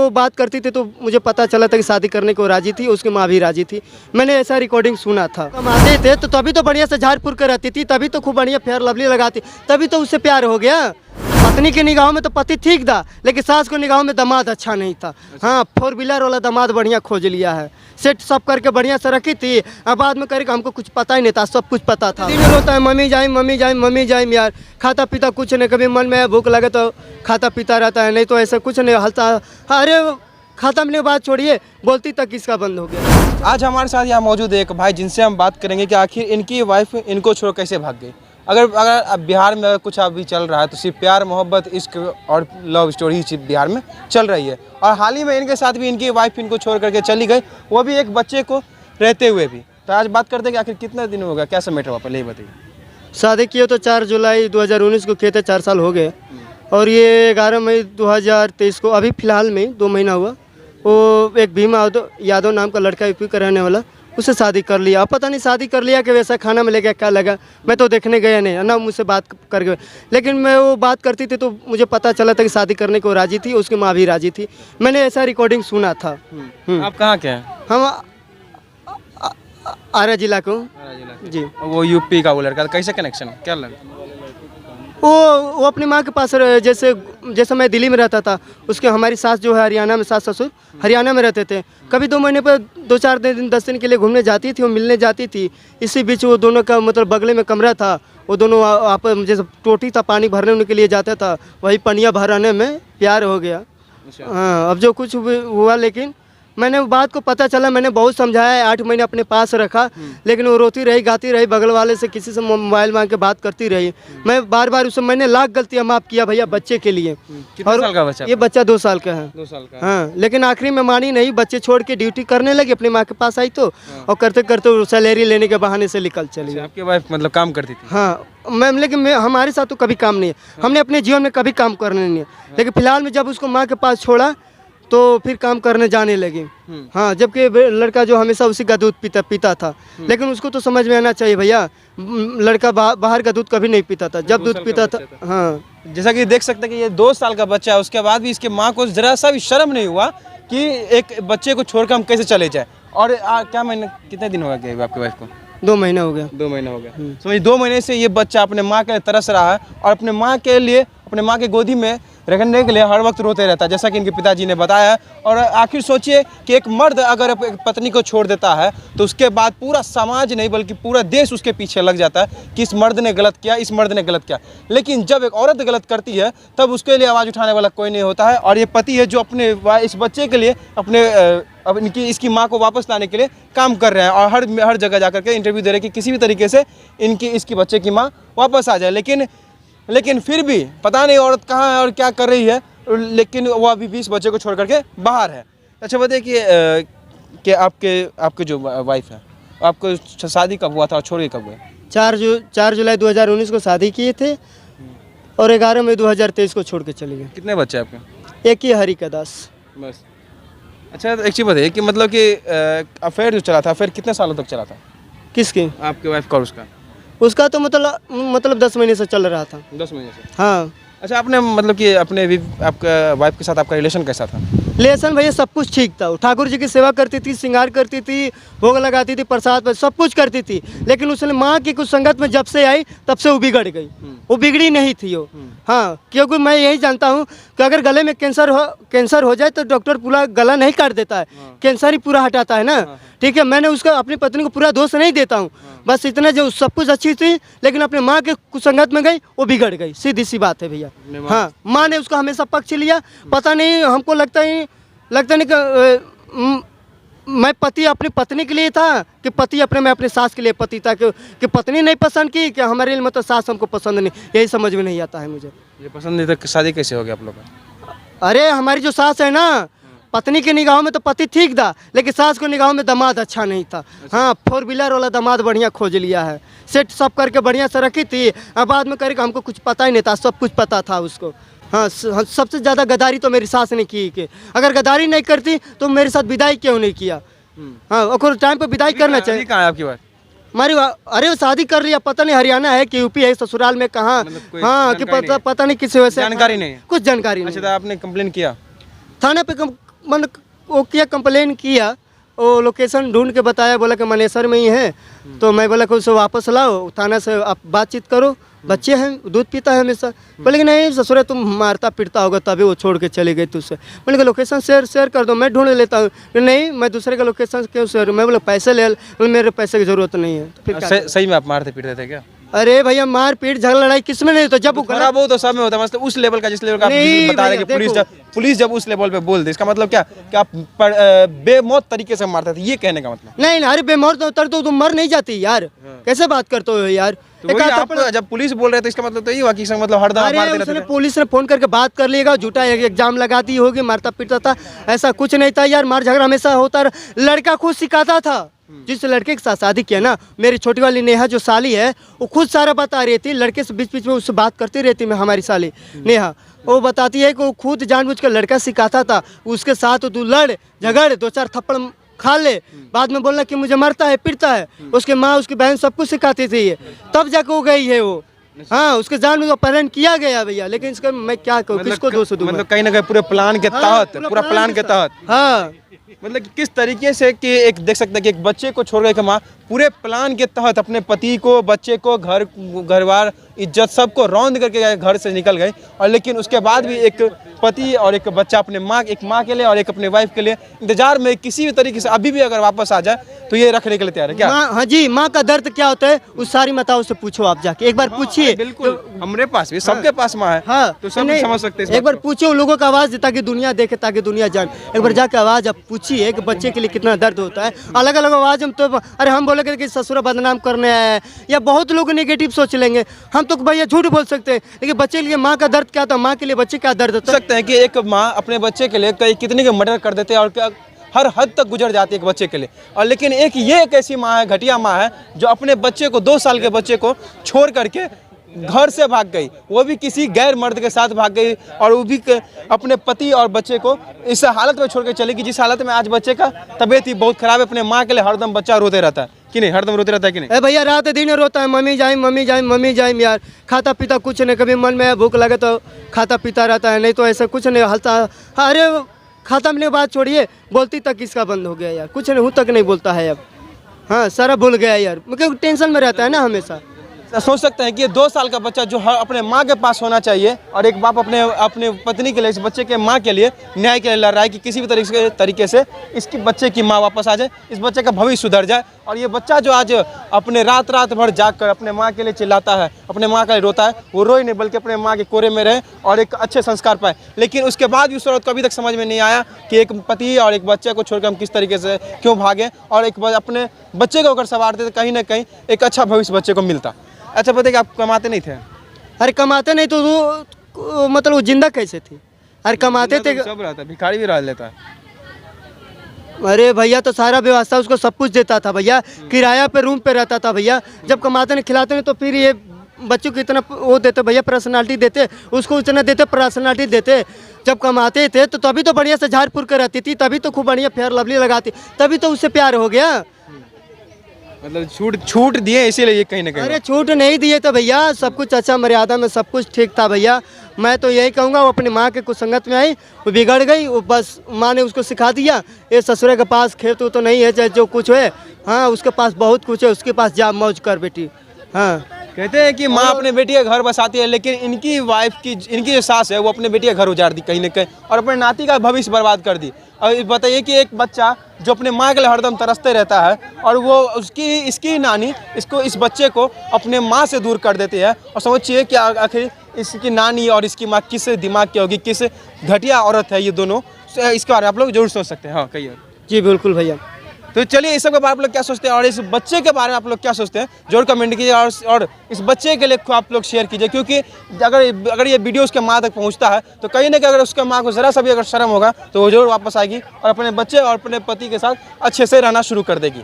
वो बात करती थी तो मुझे पता चला था कि शादी करने को राजी थी, उसकी माँ भी राजी थी। मैंने ऐसा रिकॉर्डिंग सुना था। हम आते थे तो तभी तो बढ़िया से झाड़पुर कर रहती थी, तभी तो खूब बढ़िया फेयर लवली लगाती, तभी तो उससे प्यार हो गया। पत्नी की निगाहों में तो पति ठीक था, लेकिन सास को निगाहों में दामाद अच्छा नहीं था। हाँ, 4 व्हीलर वाला दामाद बढ़िया खोज लिया है, सेट सब करके बढ़िया से रखी थी। अब बाद में करके हमको कुछ पता ही नहीं था, सब कुछ पता था। दिन होता है मम्मी जाए मम्मी जाए मम्मी जाए, यार खाता पीता कुछ नहीं, कभी मन में भूख लगे तो खाता पीता रहता है, नहीं तो ऐसा कुछ नहीं हलता। अरे खत्म नहीं, बात छोड़िए, बोलती तक किसका बंद हो गया। आज हमारे साथ यहाँ मौजूद है एक भाई जिनसे हम बात करेंगे कि आखिर इनकी वाइफ इनको छोड़ कैसे भाग गई। अगर अब बिहार में कुछ अभी चल रहा है तो सिर्फ प्यार मोहब्बत इश्क और लव स्टोरी ही बिहार में चल रही है। और हाल ही में इनके साथ भी इनकी वाइफ इनको छोड़ करके चली गई, वो भी एक बच्चे को रहते हुए भी। तो आज बात करते हैं कि आखिर कितना दिन हो गया, क्या समेट हुआ, पहले ही बताइए। शादी किए तो 4 जुलाई 2019 को किए थे, 4 साल हो गए। और ये 11 मई 2023 को अभी फ़िलहाल में 2 महीना हुआ, वो एक भीमा यादव नाम का लड़का यूपी का रहने वाला, उससे शादी कर लिया। अब पता नहीं शादी कर लिया कि वैसा खाना में ले गया क्या लगा, मैं तो देखने गया नहीं ना, मुझसे बात कर गए। लेकिन मैं वो बात करती थी तो मुझे पता चला था कि शादी करने को राजी थी, उसकी माँ भी राजी थी। मैंने ऐसा रिकॉर्डिंग सुना था। आप कहाँ के हैं? हम आरा जिला को जी। वो यूपी का वो लड़का, कैसे कनेक्शन क्या लगा? वो अपनी माँ के पास जैसे मैं दिल्ली में रहता था, उसके हमारी सास जो है हरियाणा में, सास ससुर हरियाणा में रहते थे। कभी 2 महीने पर 2-4 दिन 10 दिन के लिए घूमने जाती थी, वो मिलने जाती थी। इसी बीच वो दोनों का मतलब बगले में कमरा था, वो दोनों आप जैसे टोटी था पानी भरने उनके लिए जाता था, वही पनिया भराने में प्यार हो गया। हाँ, अब जो कुछ हुआ, लेकिन मैंने बात को पता चला, मैंने बहुत समझाया, 8 महीने अपने पास रखा, लेकिन वो रोती रही, गाती रही, बगल वाले से किसी से मोबाइल मांग के बात करती रही। मैं बार बार उससे मैंने लाख गलतियां माफ़ किया भैया बच्चे के लिए। कितने साल का बच्चा? ये बच्चा 2 साल का है। 2 साल का। हाँ, लेकिन आखिरी में मानी नहीं, बच्चे छोड़ के ड्यूटी करने लगी, अपनी माँ के पास आई तो और करते करते सैलरी लेने के बहाने से निकल चली। आपकी वाइफ मतलब काम करती थी? हाँ मैम, लेकिन हमारे साथ तो कभी काम नहीं है, हमने अपने जीवन में कभी काम करने नहीं है। लेकिन फिलहाल में जब उसको माँ के पास छोड़ा तो फिर काम करने जाने लगी। हाँ, जबकि लड़का जो हमेशा उसी का दूध पीता था। लेकिन उसको तो समझ में आना चाहिए भैया, लड़का बाहर का दूध कभी नहीं पीता था, जब दूध पीता था। हाँ, जैसा कि देख सकते हैं कि ये 2 साल का बच्चा है, उसके बाद भी इसके माँ को जरा सा भी शर्म नहीं हुआ कि एक बच्चे को छोड़कर हम कैसे चले जाए। और क्या महीने, कितने दिन हो गए आपकी वाइफ को? 2 महीना हो गया। 2 महीना हो गया। समझिए 2 महीने से ये बच्चा अपने माँ के लिए तरस रहा है और अपने माँ के लिए, अपने माँ के गोदी में रखने के लिए हर वक्त रोते रहता है, जैसा कि इनके पिताजी ने बताया। और आखिर सोचिए कि एक मर्द अगर एक पत्नी को छोड़ देता है तो उसके बाद पूरा समाज नहीं बल्कि पूरा देश उसके पीछे लग जाता है कि इस मर्द ने गलत किया, इस मर्द ने गलत किया। लेकिन जब एक औरत गलत करती है तब उसके लिए आवाज़ उठाने वाला कोई नहीं होता है। और ये पति है जो अपने इस बच्चे के लिए अपने अब इसकी माँ को वापस लाने के लिए काम कर रहे हैं और हर जगह जा करके इंटरव्यू दे रहे हैं कि किसी भी तरीके से इसकी बच्चे की माँ वापस आ जाए। लेकिन फिर भी पता नहीं औरत कहाँ है और क्या कर रही है, लेकिन वो अभी भी इस बच्चे को छोड़ करके बाहर है। अच्छा बताइए कि आपके जो वाइफ है, आपको शादी कब हुआ था और छोड़ के कब हुए? 4 जुलाई 2019 को शादी किए थे और 11 मई 2023 को छोड़ के चले गए। कितने बच्चे आपके? एक ही हरी का दास बस। अच्छा, एक चीज़ बताइए कि मतलब कि अफेयर जो चला था, अफेयर कितने सालों तक चला था? किसके? आपके वाइफ का और उसका तो मतलब 10 महीने से चल रहा था। 10 महीने से? हाँ। अच्छा, आपने मतलब कि आपका वाइफ के साथ आपका रिलेशन कैसा था? रिलेशन भैया सब कुछ ठीक था। ठाकुर जी की सेवा करती थी, श्रृंगार करती थी, भोग लगाती थी, प्रसाद सब कुछ करती थी। लेकिन उसने माँ की कुछ संगत में जब से आई तब से वो बिगड़ गई। वो बिगड़ी नहीं थी वो। हाँ, क्योंकि मैं यही जानता हूँ कि अगर गले में कैंसर हो जाए तो डॉक्टर पूरा गला नहीं काट देता है, कैंसर ही पूरा हटाता है ना। ठीक है, मैंने उसका अपनी पत्नी को पूरा दोष नहीं देता हूँ, बस इतना जो सब कुछ अच्छी थी लेकिन अपने माँ के कुसंगत में गई, वो बिगड़ गई, सीधी सी बात है भैया। हाँ, माँ ने उसका हमेशा पक्ष लिया। पता नहीं, हमको लगता नहीं कि मैं पति अपनी पत्नी के लिए था कि पति मैं अपने सास के लिए पति था, कि पत्नी नहीं पसंद की कि हमारे लिए मतलब सास हमको पसंद नहीं, यही समझ में नहीं आता है मुझे। ये पसंद नहीं तो शादी कैसे हो गया आप लोग का? अरे हमारी जो सास है ना, पत्नी की निगाहों में तो पति ठीक था, लेकिन सास को निगाहों में दामाद अच्छा नहीं था। हाँ, 4 व्हीलर वाला दामाद बढ़िया खोज लिया है, सेट सब करके बढ़िया से रखी थी। अब बाद में करके हमको कुछ पता ही नहीं था, सब कुछ पता था उसको। हाँ, सबसे ज़्यादा गद्दारी तो मेरी सास ने की कि अगर गद्दारी नहीं करती तो मेरे साथ विदाई क्यों नहीं किया। हाँ, और टाइम पर विदाई करना चाहिए। कहाँ है आपकी बात? हमारी अरे वो शादी कर लिया, पता नहीं हरियाणा है कि यूपी है, ससुराल में कहाँ। हाँ, कि पता नहीं किसी वजह से जानकारी नहीं है? कुछ जानकारी नहीं। अच्छा, तो आपने कंप्लेन किया? थाने पे मन वो किया, कंप्लेन किया, वो लोकेशन ढूंढ के बताया, बोला कि मनेसर में ही है। तो मैं बोला कि उसे वापस लाओ, थाना से आप बातचीत करो, बच्चे हैं, दूध पीता है हमेशा। बोले कि नहीं ससुरे तुम मारता पीटता होगा तभी वो छोड़ के चले गए तुझसे। बोले कि लोकेशन शेयर कर दो, मैं ढूंढ लेता हूँ। नहीं मैं दूसरे का लोकेशन क्यों शेयर, मैं बोला पैसे ले, बोले मेरे पैसे की ज़रूरत नहीं है। तो फिर क्या? सही में आप मारते पीटते थे क्या? अरे भैया मार पीट झगड़ा लड़ाई किस में नहीं होता, जब वो थोड़ा बहुत तो सब में होता है, मतलब उस लेवल का जिस लेवल का आप नहीं बता रहे हैं कि भैया, पुलिस जब उस लेवल पे बोल दे, इसका मतलब क्या कि आप बेमौत तरीके से मारते थे, ये कहने का मतलब? नहीं अरे बेमौत उतर तो तुम मर नहीं जाती यार, कैसे बात करते हो यार। तो वही आप जब पुलिस बोल रहे थे इसका मतलब तो ये हुआ कि इसका मतलब हरदम आप मारते रहते उसने थे। पुलिस ने फोन करके बात कर लिएगा, झूठा एग्जाम लगा दी होगी, मारता पीटता था, ऐसा कुछ नहीं था यार। मार झगड़ा हमेशा होता रहा। लड़का खुद सिखाता था, जिस लड़के के साथ शादी किया ना, मेरी छोटी वाली नेहा जो साली है, वो खुद सारा बता रही थी। लड़के से बीच बीच में उससे बात करती रहती मैं, हमारी साली नेहा, वो बताती है कि वो खुद जानबूझकर लड़का सिखाता था, उसके साथ तू लड़ झगड़, 2-4 थप्पड़ खा ले, बाद में बोलना कि मुझे मरता है पीटता है। उसके माँ उसकी बहन सब कुछ सिखाती थी ये, तब जाके वो गई है वो। हाँ उसके जान में अपहरण किया गया भैया, लेकिन इसका मैं क्या कहूँ, किसको दोष दूँ? मतलब कहीं ना कहीं पूरे प्लान के तहत, पूरा प्लान के तहत। हाँ मतलब कि किस तरीके से कि एक देख सकते हैं कि एक बच्चे को छोड़ गए माँ पूरे प्लान के तहत अपने पति को, बच्चे को, घरवार, इज्जत सबको रौंद करके घर से निकल गए। और लेकिन उसके बाद भी एक पति और एक बच्चा अपने एक माँ के लिए और एक अपने वाइफ के लिए इंतजार में, किसी भी तरीके से अभी भी अगर वापस आ जाए तो ये रखने के लिए तैयार है क्या? हाँ जी, माँ का दर्द क्या होता है उस सारी माताओं से पूछो, आप जाके एक बार पूछिए। बिल्कुल हमारे पास भी, सबके पास माँ है। हाँ तो सब समझ सकते हैं। एक बार पूछो उन लोगों का आवाज़ ताकि दुनिया देखे, ताकि दुनिया जान। एक बार जाके आवाज़ आप पूछिए कि बच्चे के लिए कितना दर्द होता है। अलग अलग आवाज़ हम तो, अरे हम बोलेंगे कि ससुर बदनाम करने आया है, या बहुत लोग नेगेटिव सोच लेंगे, हम तो भैया झूठ बोल सकते हैं। लेकिन बच्चे के लिए माँ का दर्द क्या होता है, माँ के लिए बच्चे क्या दर्द होता है। सकते हैं कि एक माँ अपने बच्चे के लिए कई कितने के मर्डर कर देते हैं और क्या हर हद तक गुजर जाती है एक बच्चे के लिए। और लेकिन एक ऐसी माँ है, घटिया माँ है, जो अपने बच्चे को, 2 साल के बच्चे को छोड़ करके घर से भाग गई, वो भी किसी गैर मर्द के साथ भाग गई, और वो भी अपने पति और बच्चे को इस हालत में छोड़ के चली गई जिस हालत में आज बच्चे का तबीयत ही बहुत खराब है। अपने माँ के लिए हरदम बच्चा रोते रहता है कि नहीं, हरदम रोते रहता है कि नहीं? भैया रात दिन रोता है, मम्मी जाए मम्मी जाए मम्मी जाए यार। खाता पीता कुछ नहीं, कभी मन में भूख लगे तो खाता पीता रहता है, नहीं तो ऐसा कुछ नहीं हलता। अरे खाता मिलने के बाद छोड़िए, बोलती तक इसका बंद हो गया यार, कुछ नहीं हूँ तक नहीं बोलता है अब। हाँ सारा भूल गया यार, क्योंकि टेंशन में रहता है ना हमेशा। सोच सकते हैं कि ये 2 साल का बच्चा जो अपने माँ के पास होना चाहिए, और एक बाप अपने पत्नी के लिए, इस बच्चे के माँ के लिए न्याय के लिए लड़ रहा है कि किसी भी तरीके से इसकी बच्चे की माँ वापस आ जाए, इस बच्चे का भविष्य सुधर जाए। और ये बच्चा जो आज अपने रात भर जाग कर अपने माँ के लिए चिल्लाता है, अपने माँ के लिए रोता है, वो रोए नहीं बल्कि अपने माँ के कोरे में रहे और एक अच्छे संस्कार पाए। लेकिन उसके बाद भी उस औरत को अभी तक समझ में नहीं आया कि एक पति और एक बच्चे को छोड़कर हम किस तरीके से क्यों भागे, और एक अपने बच्चे को अगर संवारते तो कहीं ना कहीं एक अच्छा भविष्य बच्चे को मिलता। अच्छा पता है कि आप कमाते नहीं थे? अरे कमाते नहीं तो वो मतलब वो जिंदा कैसे थी? अरे कमाते थे, सब रहता है, भिखारी भी रह लेता है। अरे भैया तो सारा व्यवस्था उसको सब कुछ देता था भैया, किराया पे रूम पे रहता था भैया। जब कमाते नहीं खिलाते नहीं तो फिर ये बच्चों को इतना वो देते भैया, पर्सनालिटी देते उसको, इतना देते पर्सनालिटी देते। जब कमाते थे तो तभी तो बढ़िया से झाड़ फूर कर रहती थी, तभी तो खूब बढ़िया फेयर लवली लगाती, तभी तो उससे प्यार हो गया। मतलब छूट दिए इसीलिए ये कहीं ना कहीं। अरे छूट नहीं दिए तो भैया, सब कुछ अच्छा मर्यादा में सब कुछ ठीक था भैया। मैं तो यही कहूँगा, वो अपनी माँ के कुछ संगत में आई, वो बिगड़ गई, वो बस माँ ने उसको सिखा दिया, ये ससुरे के पास खेत तो नहीं है, चाहे जो कुछ है, हाँ उसके पास बहुत कुछ है, उसके पास जा मौज कर बेटी। हाँ कहते हैं कि माँ अपने बेटी का घर बसाती है, लेकिन इनकी वाइफ की, इनकी जो सास है वो अपने बेटी का घर उजाड़ दी कहीं ना कहीं, और अपने नाती का भविष्य बर्बाद कर दी। और बताइए कि एक बच्चा जो अपने माँ के लिए हरदम तरसते रहता है, और वो इसकी नानी इस बच्चे को अपने माँ से दूर कर देती है। और समझिए कि आखिर इसकी नानी और इसकी माँ किस दिमाग की होगी, किस घटिया औरत है ये दोनों। इसके बारे में आप लोग जरूर सोच सकते हैं। हाँ कहिए। जी बिल्कुल भैया। तो चलिए इस सब के बारे में आप लोग क्या सोचते हैं, और इस बच्चे के बारे में आप लोग क्या सोचते हैं, जरूर कमेंट कीजिए। और इस बच्चे के लिए आप लोग शेयर कीजिए, क्योंकि अगर ये वीडियो उसके माँ तक पहुंचता है तो कहीं ना कहीं अगर उसके माँ को ज़रा सा भी अगर शर्म होगा तो वो जरूर वापस आएगी और अपने बच्चे और अपने पति के साथ अच्छे से रहना शुरू कर देगी।